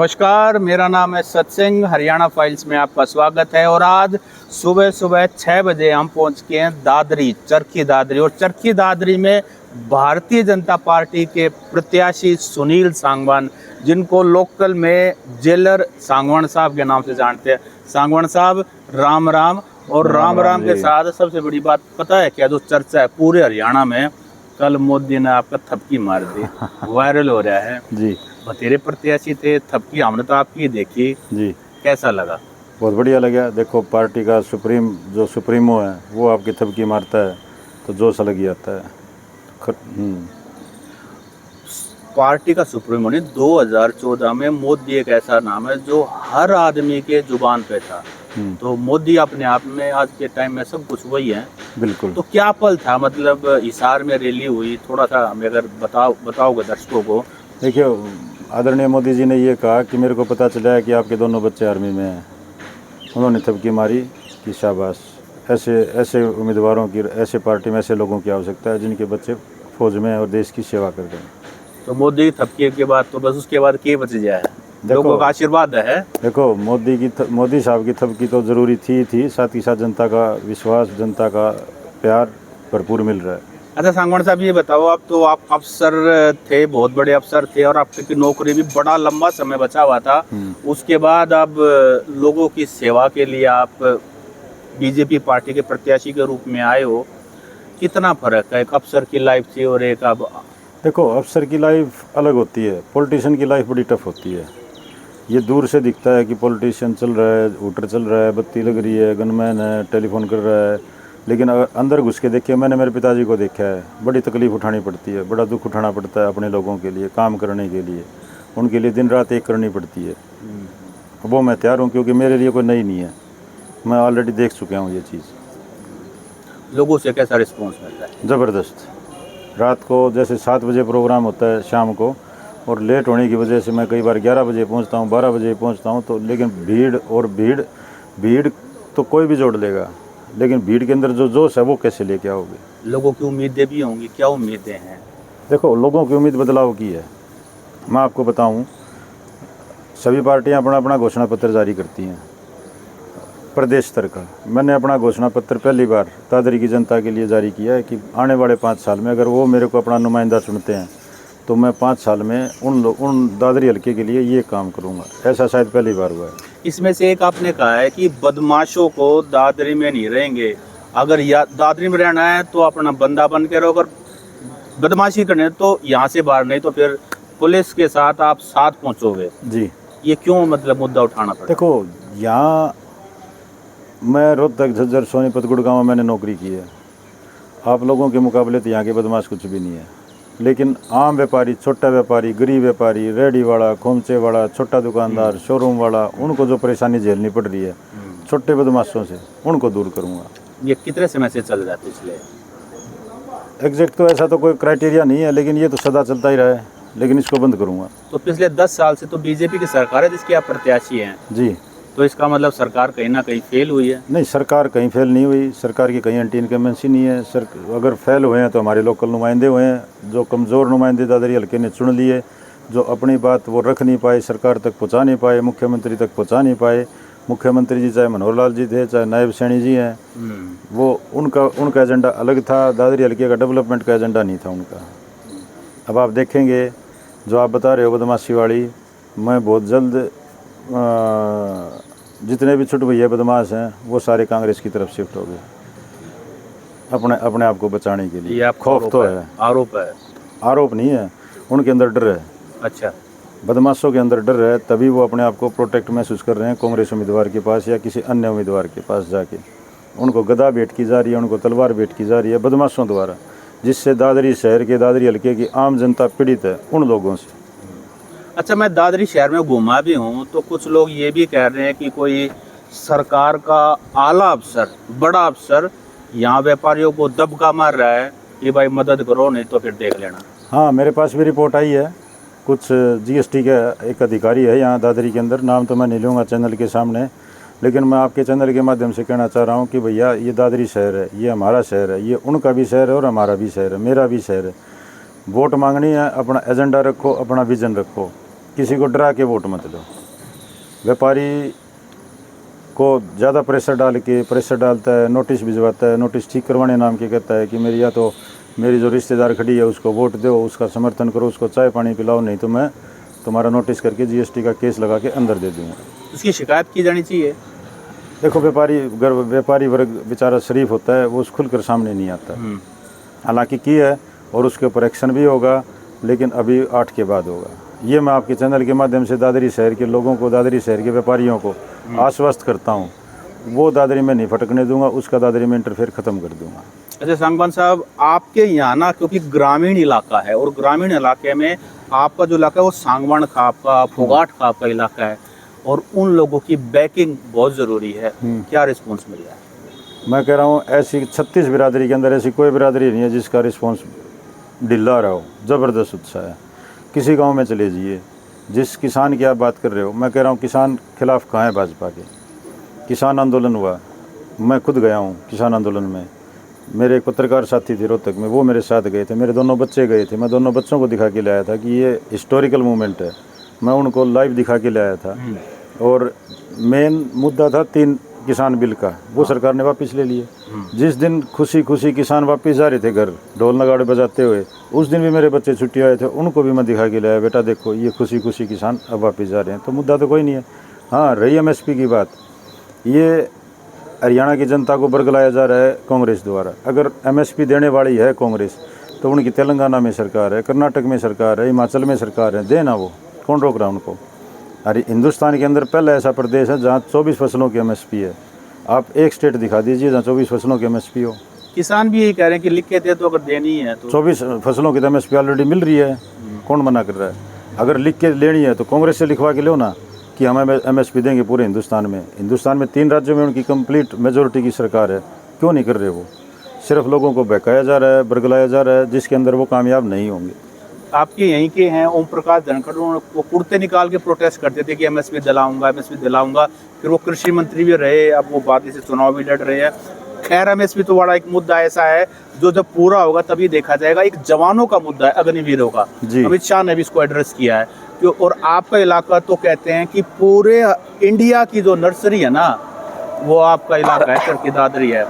नमस्कार, मेरा नाम है सत्सिंह। हरियाणा फाइल्स में आपका स्वागत है। और आज सुबह सुबह 6 बजे हम पहुंच के हैं दादरी, चरखी दादरी। और चरखी दादरी में भारतीय जनता पार्टी के प्रत्याशी सुनील सांगवान, जिनको लोकल में जेलर सांगवान साहब के नाम से जानते हैं। सांगवान साहब, राम राम। और राम राम के साथ सबसे बड़ी बात पता है क्या, जो चर्चा है पूरे हरियाणा में, कल मोदी ने आपका थपकी मार दी, वायरल हो रहा है जी। बतेरे प्रत्याशी थे, थपकी हमने तो आपकी देखी जी, कैसा लगा? बहुत बढ़िया लगा। देखो, पार्टी का सुप्रीमो है वो आपकी थपकी मारता है तो जोश अलग ही आता है। पार्टी का सुप्रीमो नहीं, 2014 में मोदी एक ऐसा नाम है जो हर आदमी के जुबान पे था। तो मोदी अपने आप में आज के टाइम में सब कुछ वही है। बिल्कुल। तो क्या पल था, मतलब हिसार में रैली हुई, थोड़ा सा हमें अगर बताओगे दर्शकों को। देखिए, आदरणीय मोदी जी ने ये कहा कि मेरे को पता चला है कि आपके दोनों बच्चे आर्मी में हैं। उन्होंने थपकी मारी कि शाबाश, ऐसे उम्मीदवारों की, ऐसे पार्टी में ऐसे लोगों की आवश्यकता है जिनके बच्चे फौज में हैं और देश की सेवा कर रहे हैं। तो मोदी की थपकी के बाद तो बस उसके बाद क्या बच गया है? लोगों का आशीर्वाद है। देखो, मोदी साहब की थपकी तो ज़रूरी थी, साथ ही साथ जनता का विश्वास, जनता का प्यार भरपूर मिल रहा है। अच्छा सांगवान साहब, ये बताओ, आप तो आप अफसर थे, बहुत बड़े अफसर थे, और आपकी नौकरी भी बड़ा लंबा समय बचा हुआ था। उसके बाद अब लोगों की सेवा के लिए आप बीजेपी पार्टी के प्रत्याशी के रूप में आए हो। कितना फर्क है एक अफसर की लाइफ थी और एक अब? देखो, अफसर की लाइफ अलग होती है, पॉलिटिशियन की लाइफ बड़ी टफ होती है। ये दूर से दिखता है कि पॉलिटिशियन चल रहा है, हूटर चल रहा है, बत्ती लग रही है, गनमैन है, टेलीफोन कर रहा है, लेकिन अंदर घुस के देखिए, मैंने मेरे पिताजी को देखा है, बड़ी तकलीफ़ उठानी पड़ती है, बड़ा दुख उठाना पड़ता है अपने लोगों के लिए, काम करने के लिए, उनके लिए दिन रात एक करनी पड़ती है। वो मैं तैयार हूँ, क्योंकि मेरे लिए कोई नई नहीं है, मैं ऑलरेडी देख चुका हूँ ये चीज़। लोगों से कैसा रिस्पॉन्स मिलता है? ज़बरदस्त। रात को जैसे 7 बजे प्रोग्राम होता है शाम को, और लेट होने की वजह से मैं कई बार 11 बजे पहुंचता हूं, 12 बजे पहुंचता हूं, तो लेकिन भीड़ तो कोई भी जोड़ लेगा, लेकिन भीड़ के अंदर जो जोश है वो कैसे लेके आओगे? लोगों की उम्मीदें भी होंगी, क्या उम्मीदें हैं? देखो, लोगों की उम्मीद बदलाव की है। मैं आपको बताऊं, सभी पार्टियां अपना अपना घोषणा पत्र जारी करती हैं प्रदेश स्तर का। मैंने अपना घोषणा पत्र पहली बार दादरी की जनता के लिए जारी किया है कि आने वाले 5 साल में अगर वो मेरे को अपना नुमाइंदा चुनते हैं तो मैं 5 साल में उन दादरी हल्के के लिए ये काम करूंगा। ऐसा शायद पहली बार हुआ है। इसमें से एक आपने कहा है कि बदमाशों को दादरी में नहीं रहेंगे, अगर दादरी में रहना है तो अपना बंदा बन के रहो, अगर बदमाशी करने तो यहाँ से बाहर, नहीं तो फिर पुलिस के साथ आप साथ पहुँचोगे। जी। ये क्यों, मतलब मुद्दा उठाना पड़ा? देखो, यहाँ मैं रोहतक, झज्जर, सोनीपत, गुड़गांव में मैंने नौकरी की है। आप लोगों के मुकाबले तो यहाँ के बदमाश कुछ भी नहीं है, लेकिन आम व्यापारी, छोटा व्यापारी, गरीब व्यापारी, रेडी वाला, खोमचे वाला, छोटा दुकानदार, शोरूम वाला, उनको जो परेशानी झेलनी पड़ रही है छोटे बदमाशों से, उनको दूर करूँगा। ये कितने समय से चल रहा है पिछले? एग्जैक्ट तो ऐसा तो कोई क्राइटेरिया नहीं है, लेकिन ये तो सदा चलता ही रहा है, लेकिन इसको बंद करूँगा। तो पिछले 10 साल से तो बीजेपी की सरकार है जिसके आप प्रत्याशी हैं। जी। तो इसका मतलब सरकार कहीं ना कहीं फेल हुई है? नहीं, सरकार कहीं फेल नहीं हुई, सरकार की कहीं एंटी इनकम्बेंसी नहीं है। अगर फेल हुए हैं तो हमारे लोकल नुमाइंदे हुए हैं, जो कमज़ोर नुमाइंदे दादरी हल्के ने चुन लिए, जो अपनी बात वो रख नहीं पाए, सरकार तक पहुंचा नहीं पाए, मुख्यमंत्री तक पहुंचा नहीं पाए। मुख्यमंत्री जी चाहे मनोहर लाल जी थे, चाहे नायब सैनी जी हैं, वो उनका एजेंडा अलग था, दादरी हल्के का डेवलपमेंट का एजेंडा नहीं था उनका। अब आप देखेंगे जो आप बता रहे हो बदमाशी वाली, मैं बहुत जल्द जितने भी छुट भैया बदमाश हैं वो सारे कांग्रेस की तरफ शिफ्ट हो गए, अपने आप को बचाने के लिए। ये खौफ तो है, आरोप नहीं है, उनके अंदर डर है। अच्छा, बदमाशों के अंदर डर है, तभी वो अपने आप को प्रोटेक्ट महसूस कर रहे हैं कांग्रेस उम्मीदवार के पास या किसी अन्य उम्मीदवार के पास जाके। उनको गदा भेंट की जा रही है, उनको तलवार भेंट की जा रही है बदमाशों द्वारा, जिससे दादरी शहर के, दादरी हल्के की आम जनता पीड़ित है उन लोगों से। अच्छा, मैं दादरी शहर में घूमा भी हूँ, तो कुछ लोग ये भी कह रहे हैं कि कोई सरकार का आला अफसर, बड़ा अफसर यहाँ व्यापारियों को दबका मार रहा है कि भाई मदद करो, नहीं तो फिर देख लेना। हाँ, मेरे पास भी रिपोर्ट आई है। कुछ जीएसटी का एक अधिकारी है यहाँ दादरी के अंदर, नाम तो मैं नहीं लूँगा चैनल के सामने, लेकिन मैं आपके चैनल के माध्यम से कहना चाह रहा हूँ कि भैया, ये दादरी शहर है, ये हमारा शहर है, ये उनका भी शहर है और हमारा भी शहर है, मेरा भी शहर है। वोट मांगनी है, अपना एजेंडा रखो, अपना विजन रखो। किसी को डरा के वोट मत दो। व्यापारी को ज़्यादा प्रेशर डालता है, नोटिस भिजवाता है, नोटिस ठीक करवाने नाम के कहता है कि मेरी या तो मेरी जो रिश्तेदार खड़ी है उसको वोट दो, उसका समर्थन करो, उसको चाय पानी पिलाओ, नहीं तो मैं तुम्हारा नोटिस करके जीएसटी का केस लगा के अंदर दे दूँगा। उसकी शिकायत की जानी चाहिए। देखो व्यापारी वर्ग बेचारा शरीफ होता है, वो खुलकर सामने नहीं आता। हालांकि की है और उसके ऊपर एक्शन भी होगा, लेकिन अभी 8 के बाद होगा। ये मैं आपके चैनल के माध्यम से दादरी शहर के लोगों को, दादरी शहर के व्यापारियों को आश्वस्त करता हूँ, वो दादरी में नहीं फटकने दूंगा, उसका दादरी में इंटरफेयर ख़त्म कर दूंगा। अच्छा सांगवान साहब, आपके यहाँ ना क्योंकि ग्रामीण इलाका है और ग्रामीण इलाके में आपका जो इलाका है वो सांगवान खाप का, फोगाट खाप का इलाका है और उन लोगों की बैकिंग बहुत ज़रूरी है। क्या रिस्पॉन्स मिल रहा है? मैं कह रहा हूँ ऐसी 36 बिरादरी के अंदर ऐसी कोई बिरादरी नहीं है जिसका रिस्पॉन्स ढिला रहा हो, ज़बरदस्त उत्साह है। किसी गांव में चले जाइए, जिस किसान की आप बात कर रहे हो, मैं कह रहा हूँ किसान खिलाफ कहाँ है भाजपा के। किसान आंदोलन हुआ, मैं खुद गया हूँ किसान आंदोलन में, मेरे एक पत्रकार साथी थे रोहतक में, वो मेरे साथ गए थे, मेरे दोनों बच्चे गए थे, मैं दोनों बच्चों को दिखा के लाया था कि ये हिस्टोरिकल मूवमेंट है, मैं उनको लाइव दिखा के लाया था। और मेन मुद्दा था 3 किसान बिल का, वो सरकार ने वापस ले लिए। जिस दिन खुशी खुशी किसान वापस जा रहे थे घर ढोल नगाड़े बजाते हुए, उस दिन भी मेरे बच्चे छुट्टी आए थे, उनको भी मैं दिखा के लाया, बेटा देखो ये खुशी खुशी किसान अब वापस जा रहे हैं। तो मुद्दा तो कोई नहीं है। हाँ, रही एमएसपी की बात, ये हरियाणा की जनता को बरगलाया जा रहा है कांग्रेस द्वारा। अगर एमएसपी देने वाली है कांग्रेस तो उनकी तेलंगाना में सरकार है, कर्नाटक में सरकार है, हिमाचल में सरकार है, देना, वो कौन रोक रहा है उनको। अरे हिंदुस्तान के अंदर पहला ऐसा प्रदेश है जहाँ 24 फसलों की एमएसपी है। आप एक स्टेट दिखा दीजिए जहाँ 24 फसलों की एमएसपी हो। किसान भी यही कह रहे हैं कि लिख के दे तो अगर देनी है तो 24 फसलों की तो एमएसपी ऑलरेडी मिल रही है, कौन मना कर रहा है। अगर लिख के लेनी है तो कांग्रेस से लिखवा के लो ना कि हम एमएसपी देंगे पूरे हिंदुस्तान में। हिंदुस्तान में 3 राज्यों में उनकी कंप्लीट मेजोरिटी की सरकार है, क्यों नहीं कर रहे वो। सिर्फ लोगों को बहकाया जा रहा है, बरगलाया जा रहा है, जिसके अंदर वो कामयाब नहीं होंगे। आपके यहीं के हैं ओम प्रकाश धनखड़, वो कुर्ते निकाल के प्रोटेस्ट करते थे कि एमएसपी दिलाऊंगा, एमएसपी दिलाऊंगा। फिर वो कृषि मंत्री भी रहे, अब वो बाद से चुनाव भी लड़ रहे हैं। खैर एमएसपी तो बड़ा एक मुद्दा ऐसा है जो जब पूरा होगा तभी देखा जाएगा। एक जवानों का मुद्दा है, अग्निवीरों का, अमित शाह ने भी इसको एड्रेस किया है। और आपका इलाका तो कहते हैं कि पूरे इंडिया की जो नर्सरी है ना, वो आपका इलाका है, चरखी दादरी है।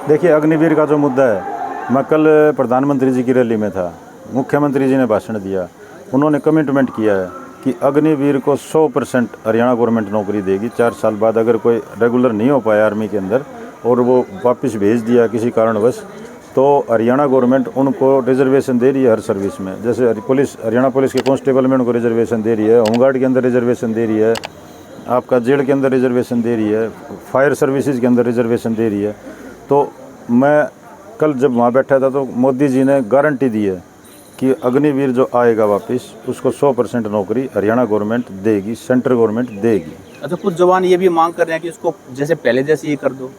देखिए अग्निवीर का जो मुद्दा है, मैं कल प्रधानमंत्री जी की रैली में था, मुख्यमंत्री जी ने भाषण दिया, उन्होंने कमिटमेंट किया है कि अग्निवीर को 100% हरियाणा गवर्नमेंट नौकरी देगी 4 साल बाद। अगर कोई रेगुलर नहीं हो पाया आर्मी के अंदर और वो वापस भेज दिया किसी कारणवश, तो हरियाणा गवर्नमेंट उनको रिजर्वेशन दे रही है हर सर्विस में। जैसे पुलिस, हरियाणा पुलिस के कांस्टेबल में उनको रिजर्वेशन दे रही है, होमगार्ड के अंदर रिजर्वेशन दे रही है, आपका जेल के अंदर रिजर्वेशन दे रही है, फायर सर्विसेज के अंदर रिजर्वेशन दे रही है। तो मैं कल जब वहाँ बैठा था तो मोदी जी ने गारंटी दी है कि अग्निवीर जो आएगा वापस, उसको 100% नौकरी हरियाणा गवर्नमेंट देगी, सेंट्रल गवर्नमेंट देगी। अच्छा, कुछ जवान ये भी मांग कर रहे हैं कि इसको जैसे पहले जैसे ही कर दो।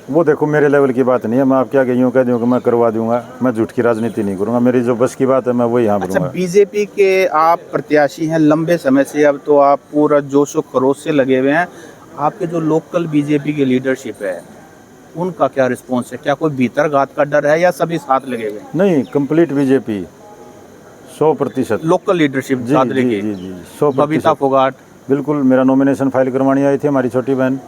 वो देखो मेरे लेवल की बात नहीं है, मैं आप क्या यूँ कह दूँ कि मैं करवा दूंगा, मैं झूठ की राजनीति नहीं करूँगा। मेरी जो बस की बात है मैं वही यहाँ अच्छा, करूँगा। बीजेपी के आप प्रत्याशी हैं लंबे समय से, अब तो आप पूरा जोश व खरोश से लगे हुए हैं। आपके जो लोकल बीजेपी की लीडरशिप है उनका क्या रिस्पॉन्स है? क्या कोई भीतर घात का डर है या सभी साथ लगे हुए हैं? नहीं, कंप्लीट बीजेपी 100%। लोकल लीडरशिप जी दादरी जी की, जी जी 100%। बबीता फोगाट बिल्कुल, मेरा नॉमिनेशन फाइल करवानी आई थी हमारी छोटी बहन,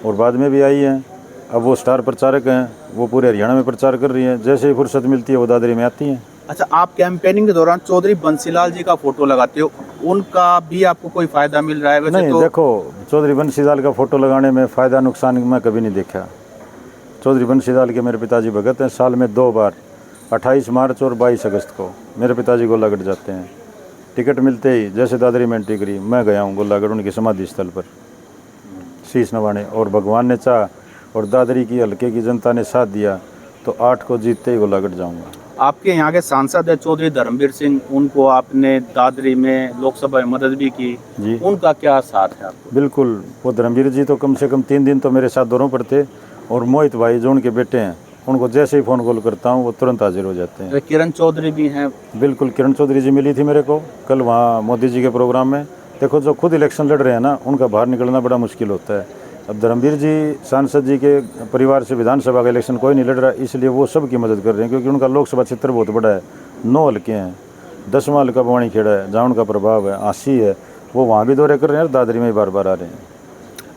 और बाद में भी आई हैं। अब वो स्टार प्रचारक हैं, वो पूरे हरियाणा में प्रचार कर रही हैं। जैसे ही फुर्सत मिलती है वो दादरी में आती हैं। अच्छा, आप कैंपेनिंग के दौरान चौधरी बंसीलाल जी का फोटो लगाते हो, उनका भी आपको कोई फायदा मिल रहा है? वैसे नहीं, तो देखो चौधरी बंसीलाल का फोटो लगाने में फ़ायदा नुकसान मैं कभी नहीं देखा। चौधरी बंसीलाल के मेरे पिताजी भगत हैं, साल में 2 बार 28 मार्च और 22 अगस्त को मेरे पिताजी गोलागढ़ जाते हैं। टिकट मिलते ही जैसे दादरी में एंट्री करी, मैं गया हूँ गोलागढ़ उनकी समाधि स्थल पर शीश नवाने, और भगवान ने चाहा और दादरी की हल्के की जनता ने साथ दिया तो 8 को जीतते ही गोलागढ़ जाऊँगा। आपके यहाँ के सांसद है चौधरी धर्मवीर सिंह, उनको आपने दादरी में लोकसभा में मदद भी की जी, उनका क्या साथ है आपको? बिल्कुल, वो धर्मवीर जी तो कम से कम 3 दिन तो मेरे साथ दौरों पर थे, और मोहित भाई जो उनके बेटे हैं, उनको जैसे ही फ़ोन कॉल करता हूँ वो तुरंत हाजिर हो जाते हैं। किरण चौधरी भी हैं। बिल्कुल, किरण चौधरी जी मिली थी मेरे को कल वहाँ मोदी जी के प्रोग्राम में। देखो जो खुद इलेक्शन लड़ रहे हैं ना, उनका बाहर निकलना बड़ा मुश्किल होता है। अब धर्मवीर जी सांसद जी के परिवार से विधानसभा का इलेक्शन कोई नहीं लड़ रहा, इसलिए वो सबकी मदद कर रहे हैं, क्योंकि उनका लोकसभा क्षेत्र बहुत बड़ा है, 9 हल्के हैं। 10 माइल का बवानी खेड़ा है जहाँ उनका प्रभाव है, आसी है, वो वहाँ भी दौरे कर रहे हैं और दादरी में बार बार आ रहे हैं।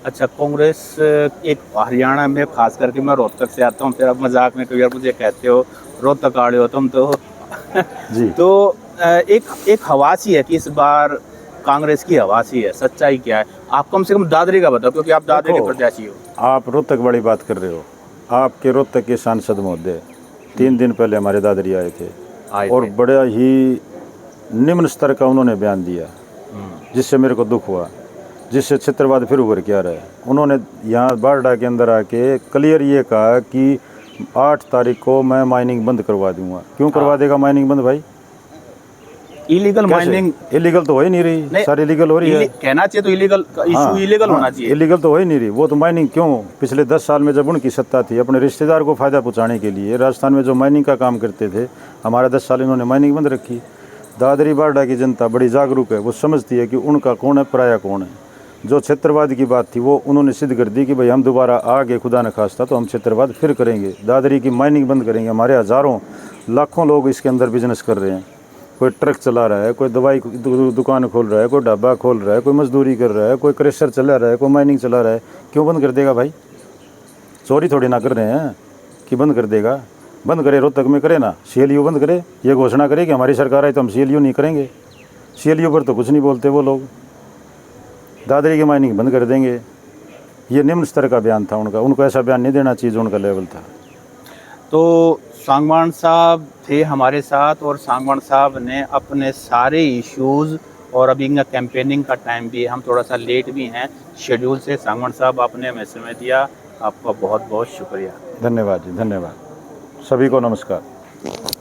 अच्छा, कांग्रेस एक हरियाणा में खास करके मैं रोहतक से आता हूँ, फिर आप मजाक में कभी यार मुझे कहते हो रोहतक आड़े हो तुम तो जी। तो एक हवा सी है कि इस बार कांग्रेस की हवा सी है, सच्चाई क्या है? आप कम से कम दादरी का बताओ, क्योंकि आप दादरी के देखो, प्रत्याशी हो। आप रोहतक वाली बात कर रहे हो, आपके रोहतक के सांसद महोदय 3 दिन पहले हमारे दादरी आए थे और बड़ा ही निम्न स्तर का उन्होंने बयान दिया, जिससे मेरे को दुख हुआ, जिससे क्षेत्रवाद फिर उभर के आ रहा है। उन्होंने यहाँ बारडा के अंदर आके क्लियर ये कहा कि 8 तारीख को मैं माइनिंग बंद करवा दूंगा। क्यों करवा देगा माइनिंग बंद भाई? इलीगल माइनिंग इलीगल तो हो ही नहीं रही, सारी इलीगल हो रही है। कहना चाहिए तो इलीगल इशू इलीगल होना चाहिए, इलीगल तो हो ही नहीं रही। वो तो माइनिंग क्यों, पिछले 10 साल में जब उनकी सत्ता थी, अपने रिश्तेदार को फायदा पहुंचाने के लिए राजस्थान में जो माइनिंग का काम करते थे, हमारा 10 साल इन्होंने माइनिंग बंद रखी। दादरी बारडा की जनता बड़ी जागरूक है, वो समझती है कि उनका कौन है, पराया कौन है। जो क्षेत्रवाद की बात थी वो उन्होंने सिद्ध कर दी कि भाई हम दोबारा आगे खुदा न खास्ता तो हम क्षेत्रवाद फिर करेंगे, दादरी की माइनिंग बंद करेंगे। हमारे हज़ारों लाखों लोग इसके अंदर बिजनेस कर रहे हैं, कोई ट्रक चला रहा है, कोई दवाई दुकान खोल रहा है, कोई ढाबा खोल रहा है, कोई मजदूरी कर रहा है, कोई क्रेशर चला रहा है, कोई माइनिंग चला रहा है। क्यों बंद कर देगा भाई? चोरी थोड़ी ना कर रहे हैं कि बंद कर देगा। बंद करे, रोहतक में करे ना, CLU बंद करे, ये घोषणा करे कि हमारी सरकार आई तो हम CLU नहीं करेंगे। CLU पर तो कुछ नहीं बोलते वो लोग। दादरी की माइनिंग बंद कर देंगे, ये निम्न स्तर का बयान था उनका। उनको ऐसा बयान नहीं देना चाहिए जो उनका लेवल था। तो सांगवान साहब थे हमारे साथ और सांगवान साहब ने अपने सारे इश्यूज़, और अभी इनका कैंपेनिंग का टाइम भी है, हम थोड़ा सा लेट भी हैं शेड्यूल से। सांगवान साहब आपने हमें समय दिया, आपका बहुत बहुत शुक्रिया। धन्यवाद जी, धन्यवाद। सभी को नमस्कार।